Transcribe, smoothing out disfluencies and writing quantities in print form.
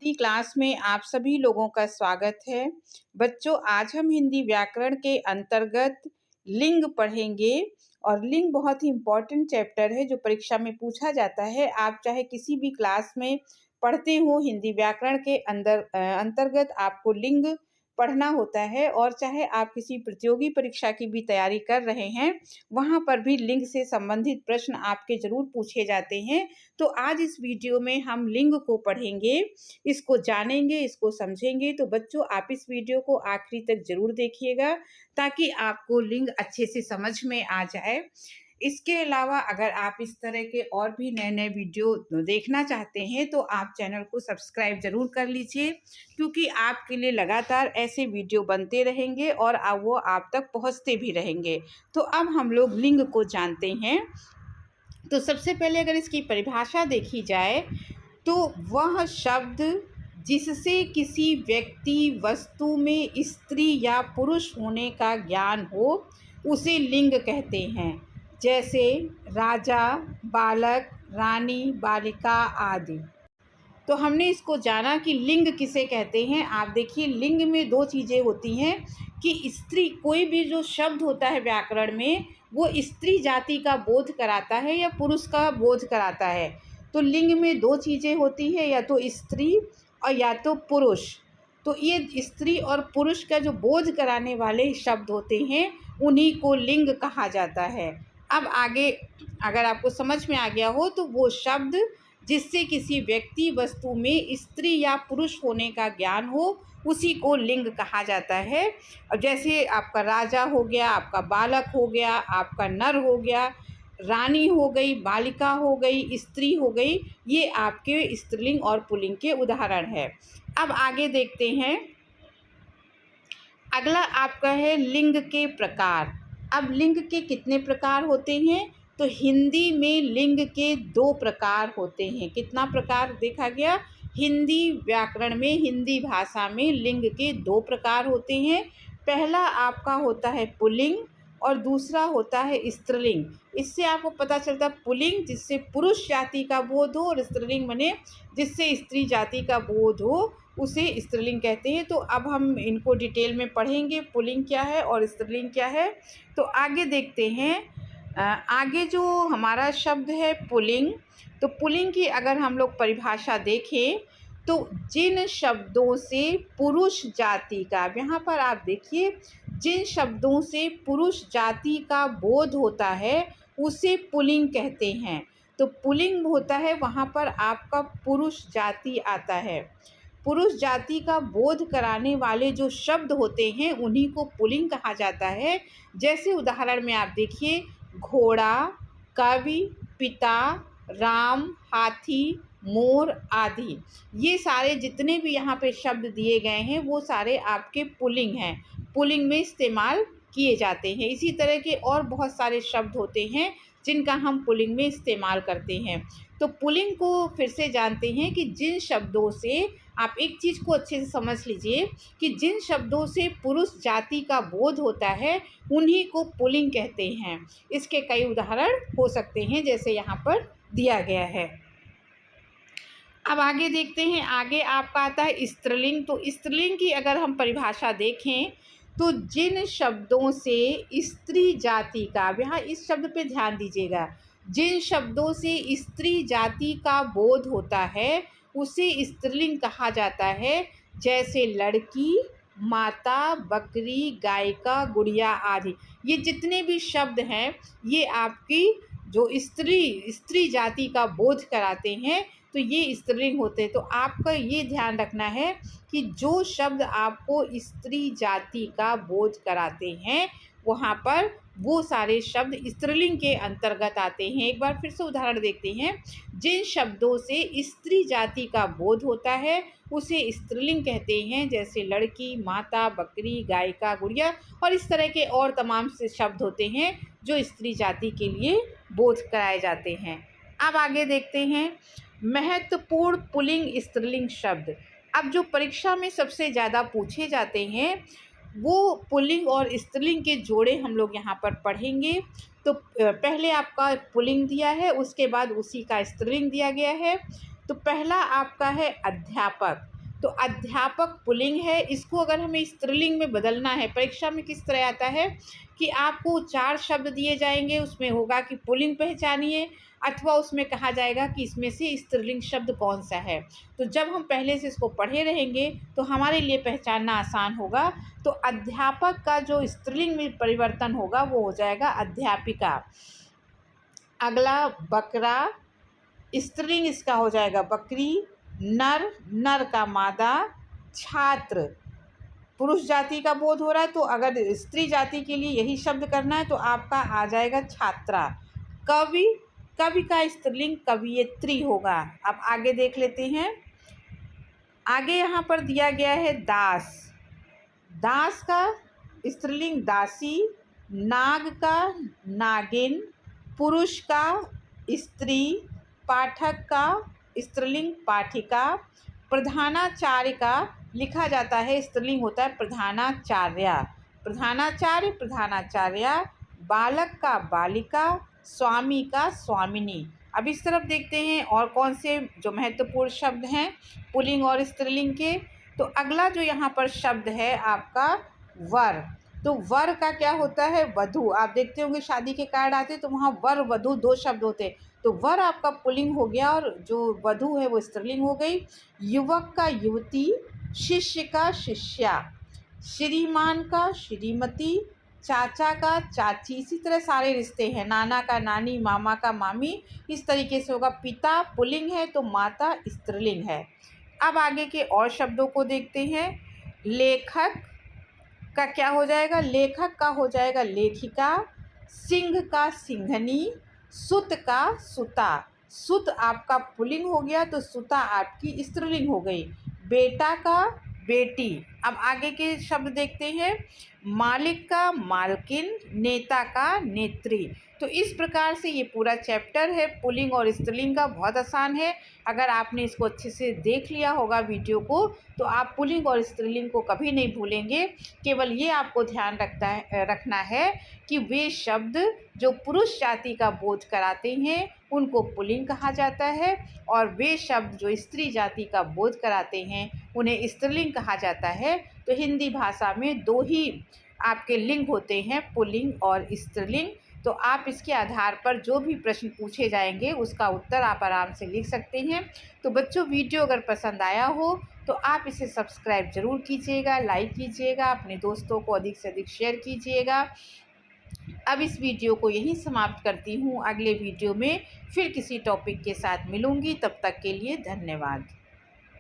Hindi class में आप सभी लोगों का स्वागत है। बच्चों, आज हम हिंदी व्याकरण के अंतर्गत लिंग पढ़ेंगे और लिंग बहुत ही इम्पोर्टेंट चैप्टर है जो परीक्षा में पूछा जाता है। आप चाहे किसी भी क्लास में पढ़ते हो, हिंदी व्याकरण के अंतर्गत आपको लिंग पढ़ना होता है और चाहे आप किसी प्रतियोगी परीक्षा की भी तैयारी कर रहे हैं, वहाँ पर भी लिंग से संबंधित प्रश्न आपके ज़रूर पूछे जाते हैं। तो आज इस वीडियो में हम लिंग को पढ़ेंगे, इसको जानेंगे, इसको समझेंगे। तो बच्चों, आप इस वीडियो को आखिरी तक ज़रूर देखिएगा ताकि आपको लिंग अच्छे से समझ में आ जाए। इसके अलावा अगर आप इस तरह के और भी नए-नए वीडियो देखना चाहते हैं तो आप चैनल को सब्सक्राइब ज़रूर कर लीजिए, क्योंकि आपके लिए लगातार ऐसे वीडियो बनते रहेंगे और वो आप तक पहुंचते भी रहेंगे। तो अब हम लोग लिंग को जानते हैं। तो सबसे पहले अगर इसकी परिभाषा देखी जाए तो वह शब्द जिससे किसी व्यक्ति, वस्तु में स्त्री या पुरुष होने का ज्ञान हो, उसे लिंग कहते हैं। जैसे राजा, बालक, रानी, बालिका आदि। तो हमने इसको जाना कि लिंग किसे कहते हैं। आप देखिए, लिंग में दो चीज़ें होती हैं कि स्त्री, कोई भी जो शब्द होता है व्याकरण में, वो स्त्री जाति का बोध कराता है या पुरुष का बोध कराता है। तो लिंग में दो चीज़ें होती हैं, या तो स्त्री और या तो पुरुष। तो ये स्त्री और पुरुष का जो बोध कराने वाले शब्द होते हैं, उन्हीं को लिंग कहा जाता है। अब आगे अगर आपको समझ में आ गया हो तो वो शब्द जिससे किसी व्यक्ति, वस्तु में स्त्री या पुरुष होने का ज्ञान हो, उसी को लिंग कहा जाता है। और जैसे आपका राजा हो गया, आपका बालक हो गया, आपका नर हो गया, रानी हो गई, बालिका हो गई, स्त्री हो गई, ये आपके स्त्रीलिंग और पुल्लिंग के उदाहरण है। अब आगे देखते हैं। अगला आपका है लिंग के प्रकार। अब लिंग के कितने प्रकार होते हैं? तो हिंदी में लिंग के दो प्रकार होते हैं। कितना प्रकार देखा गया? हिंदी व्याकरण में, हिंदी भाषा में लिंग के दो प्रकार होते हैं। पहला आपका होता है पुल्लिंग और दूसरा होता है स्त्रीलिंग। इससे आपको पता चलता है पुल्लिंग जिससे पुरुष जाति का बोध हो, और स्त्रीलिंग माने जिससे स्त्री जाति का बोध हो, उसे स्त्रीलिंग कहते हैं। तो अब हम इनको डिटेल में पढ़ेंगे, पुल्लिंग क्या है और स्त्रीलिंग क्या है। तो आगे देखते हैं। आगे जो हमारा शब्द है पुल्लिंग, तो पुल्लिंग की अगर हम लोग परिभाषा देखें तो जिन शब्दों से पुरुष जाति का, यहाँ पर आप देखिए, जिन शब्दों से पुरुष जाति का बोध होता है उसे पुल्लिंग कहते हैं। तो पुल्लिंग होता है, वहाँ पर आपका पुरुष जाति आता है। पुरुष जाति का बोध कराने वाले जो शब्द होते हैं उन्हीं को पुल्लिंग कहा जाता है। जैसे उदाहरण में आप देखिए, घोड़ा, कवि, पिता, राम, हाथी, मोर आदि। ये सारे जितने भी यहाँ पे शब्द दिए गए हैं वो सारे आपके पुल्लिंग हैं, पुल्लिंग में इस्तेमाल किए जाते हैं। इसी तरह के और बहुत सारे शब्द होते हैं जिनका हम पुल्लिंग में इस्तेमाल करते हैं। तो पुल्लिंग को फिर से जानते हैं कि जिन शब्दों से, आप एक चीज़ को अच्छे से समझ लीजिए कि जिन शब्दों से पुरुष जाति का बोध होता है उन्हीं को पुल्लिंग कहते हैं। इसके कई उदाहरण हो सकते हैं जैसे यहाँ पर दिया गया है। अब आगे देखते हैं। आगे आपका आता है स्त्रीलिंग। तो स्त्रीलिंग की अगर हम परिभाषा देखें तो जिन शब्दों से स्त्री जाति का, यहाँ इस शब्द पे ध्यान दीजिएगा, जिन शब्दों से स्त्री जाति का बोध होता है उसे स्त्रीलिंग कहा जाता है। जैसे लड़की, माता, बकरी, गायिका, गुड़िया आदि। ये जितने भी शब्द हैं ये आपकी जो स्त्री जाति का बोध कराते हैं, तो ये स्त्रीलिंग होते हैं। तो आपका ये ध्यान रखना है कि जो शब्द आपको स्त्री जाति का बोध कराते हैं वहाँ पर वो सारे शब्द स्त्रीलिंग के अंतर्गत आते हैं। एक बार फिर से उदाहरण देखते हैं। जिन शब्दों से स्त्री जाति का बोध होता है उसे स्त्रीलिंग कहते हैं। जैसे लड़की, माता, बकरी, गायिका, गुड़िया, और इस तरह के और तमाम से शब्द होते हैं जो स्त्री जाति के लिए बोध कराए जाते हैं। अब आगे देखते हैं महत्वपूर्ण पुल्लिंग स्त्रीलिंग शब्द। अब जो परीक्षा में सबसे ज़्यादा पूछे जाते हैं वो पुल्लिंग और स्त्रीलिंग के जोड़े हम लोग यहाँ पर पढ़ेंगे। तो पहले आपका पुल्लिंग दिया है, उसके बाद उसी का स्त्रीलिंग दिया गया है। तो पहला आपका है अध्यापक। तो अध्यापक पुल्लिंग है, इसको अगर हमें स्त्रीलिंग में बदलना है, परीक्षा में किस तरह आता है कि आपको 4 शब्द दिए जाएंगे, उसमें होगा कि पुल्लिंग पहचानिए, अथवा उसमें कहा जाएगा कि इसमें से स्त्रीलिंग शब्द कौन सा है। तो जब हम पहले से इसको पढ़े रहेंगे तो हमारे लिए पहचानना आसान होगा। तो अध्यापक का जो स्त्रीलिंग में परिवर्तन होगा वो हो जाएगा अध्यापिका। अगला बकरा, स्त्रीलिंग इसका हो जाएगा बकरी। नर, नर का मादा। छात्र, पुरुष जाति का बोध हो रहा है, तो अगर स्त्री जाति के लिए यही शब्द करना है तो आपका आ जाएगा छात्रा। कवि, कवि का स्त्रीलिंग कवियत्री होगा। अब आगे देख लेते हैं। आगे यहाँ पर दिया गया है दास। दास का स्त्रीलिंग दासी। नाग का नागिन। पुरुष का स्त्री। पाठक का स्त्रीलिंग पाठिका। प्रधानाचार्य का लिखा जाता है, स्त्रीलिंग होता है प्रधानाचार्या। प्रधानाचार्य, प्रधानाचार्या। बालक का बालिका। स्वामी का स्वामिनी। अब इस तरफ देखते हैं और कौन से जो महत्वपूर्ण शब्द हैं पुल्लिंग और स्त्रीलिंग के। तो अगला जो यहाँ पर शब्द है आपका वर। तो वर का क्या होता है वधू। आप देखते होंगे शादी के कार्ड आते तो वहाँ वर वधू 2 शब्द होते, तो वर आपका पुल्लिंग हो गया और जो वधू है वो स्त्रीलिंग हो गई। युवक का युवती। शिष्य का शिष्या। श्रीमान का श्रीमती। चाचा का चाची। इसी तरह सारे रिश्ते हैं, नाना का नानी, मामा का मामी, इस तरीके से होगा। पिता पुल्लिंग है तो माता स्त्रीलिंग है। अब आगे के और शब्दों को देखते हैं। लेखक का क्या हो जाएगा, लेखक का हो जाएगा लेखिका। सिंह का सिंघनी। सुत का सुता। सुत आपका पुल्लिंग हो गया तो सुता आपकी स्त्रीलिंग हो गई। बेटा का बेटी। अब आगे के शब्द देखते हैं। मालिक का मालकिन। नेता का नेत्री। तो इस प्रकार से ये पूरा चैप्टर है पुल्लिंग और स्त्रीलिंग का, बहुत आसान है। अगर आपने इसको अच्छे से देख लिया होगा वीडियो को तो आप पुल्लिंग और स्त्रीलिंग को कभी नहीं भूलेंगे। केवल ये आपको ध्यान रखना है कि वे शब्द जो पुरुष जाति का बोध कराते हैं उनको पुल्लिंग कहा जाता है, और वे शब्द जो स्त्री जाति का बोध कराते हैं उन्हें स्त्रीलिंग कहा जाता है। तो हिंदी भाषा में 2 ही आपके लिंग होते हैं, पुल्लिंग और स्त्रीलिंग। तो आप इसके आधार पर जो भी प्रश्न पूछे जाएंगे उसका उत्तर आप आराम से लिख सकते हैं। तो बच्चों, वीडियो अगर पसंद आया हो तो आप इसे सब्सक्राइब ज़रूर कीजिएगा, लाइक कीजिएगा, अपने दोस्तों को अधिक से अधिक शेयर कीजिएगा। अब इस वीडियो को यहीं समाप्त करती हूँ। अगले वीडियो में फिर किसी टॉपिक के साथ मिलूँगी, तब तक के लिए धन्यवाद।